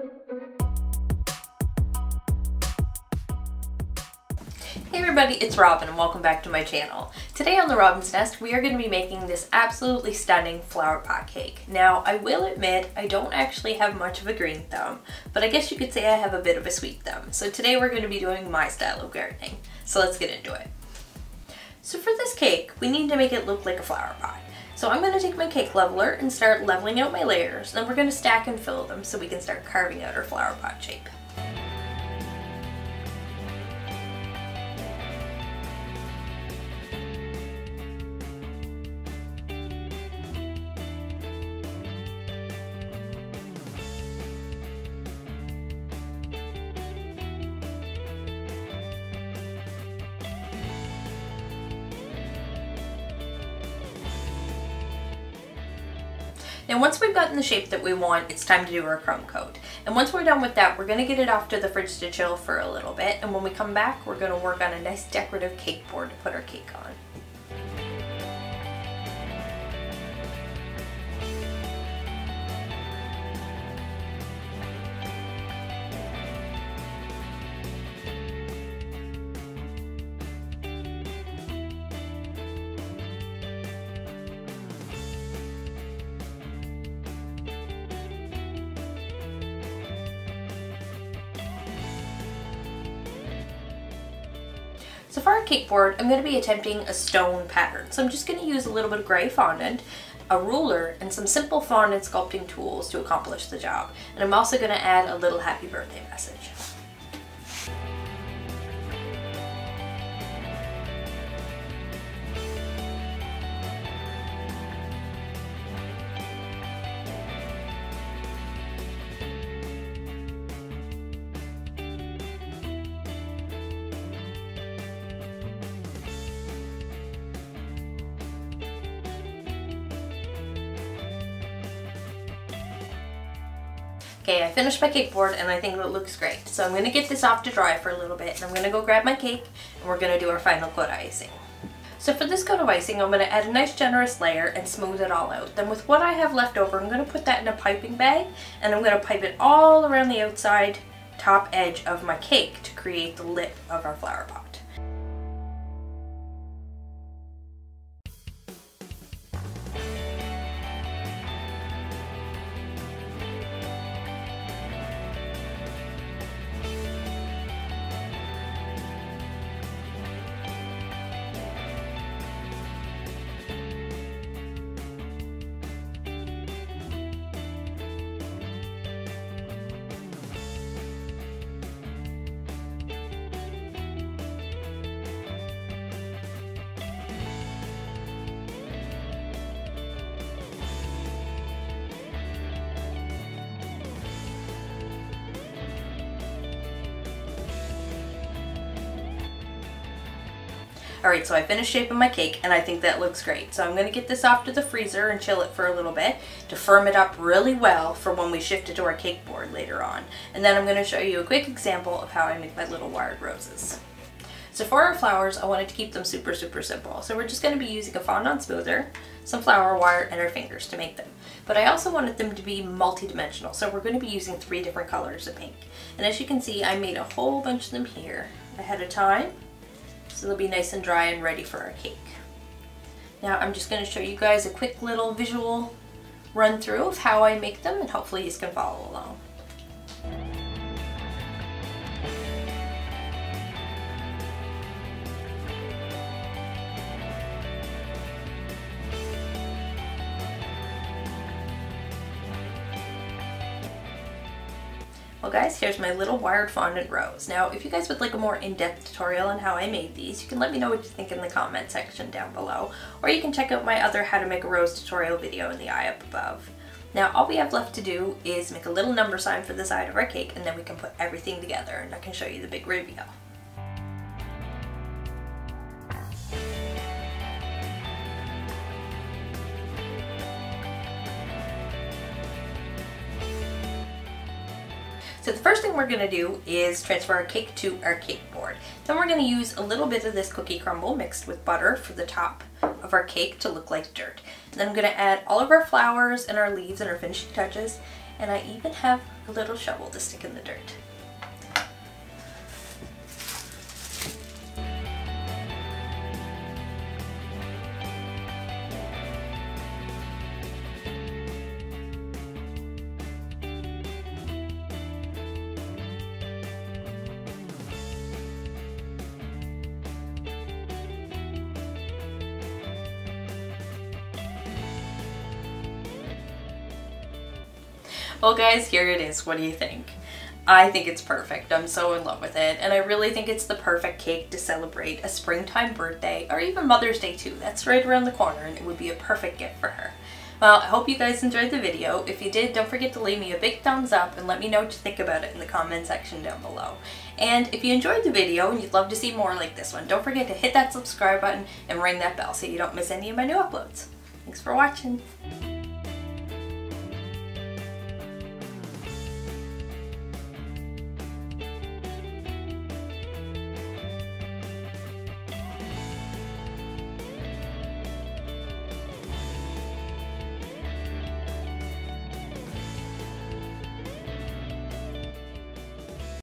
Hey everybody, it's Robin and welcome back to my channel. Today on the Robin's Nest we are going to be making this absolutely stunning flower pot cake. Now I will admit I don't actually have much of a green thumb, but I guess you could say I have a bit of a sweet thumb. So today we're going to be doing my style of gardening. So let's get into it. So for this cake we need to make it look like a flower pot. So I'm going to take my cake leveler and start leveling out my layers. Then we're going to stack and fill them so we can start carving out our flower pot shape. Now once we've gotten the shape that we want, it's time to do our crumb coat. And once we're done with that, we're going to get it off to the fridge to chill for a little bit. And when we come back, we're going to work on a nice decorative cake board to put our cake on. So for our cake board, I'm going to be attempting a stone pattern. So I'm just going to use a little bit of gray fondant, a ruler, and some simple fondant sculpting tools to accomplish the job. And I'm also going to add a little happy birthday message. Okay, I finished my cake board and I think it looks great. So I'm going to get this off to dry for a little bit and I'm going to go grab my cake and we're going to do our final coat of icing. So for this coat of icing, I'm going to add a nice generous layer and smooth it all out. Then with what I have left over, I'm going to put that in a piping bag and I'm going to pipe it all around the outside top edge of my cake to create the lip of our flower pot. Alright, so I finished shaping my cake and I think that looks great. So I'm going to get this off to the freezer and chill it for a little bit to firm it up really well for when we shift it to our cake board later on. And then I'm going to show you a quick example of how I make my little wired roses. So for our flowers, I wanted to keep them super simple. So we're just going to be using a fondant smoother, some flower wire, and our fingers to make them. But I also wanted them to be multi-dimensional, so we're going to be using 3 different colors of pink. And as you can see, I made a whole bunch of them here ahead of time. So they'll be nice and dry and ready for our cake. Now I'm just going to show you guys a quick little visual run through of how I make them and hopefully you can follow along. Well guys, here's my little wired fondant rose. Now if you guys would like a more in-depth tutorial on how I made these, you can let me know what you think in the comment section down below, or you can check out my other how to make a rose tutorial video in the eye up above. Now all we have left to do is make a little number sign for the side of our cake and then we can put everything together and I can show you the big reveal. So the first thing we're going to do is transfer our cake to our cake board. Then we're going to use a little bit of this cookie crumble mixed with butter for the top of our cake to look like dirt. And then I'm going to add all of our flowers and our leaves and our finishing touches. And I even have a little shovel to stick in the dirt. Well guys, here it is. What do you think? I think it's perfect. I'm so in love with it, and I really think it's the perfect cake to celebrate a springtime birthday or even Mother's Day too. That's right around the corner, and it would be a perfect gift for her. Well, I hope you guys enjoyed the video. If you did, don't forget to leave me a big thumbs up and let me know what you think about it in the comment section down below. And if you enjoyed the video and you'd love to see more like this one, don't forget to hit that subscribe button and ring that bell so you don't miss any of my new uploads. Thanks for watching.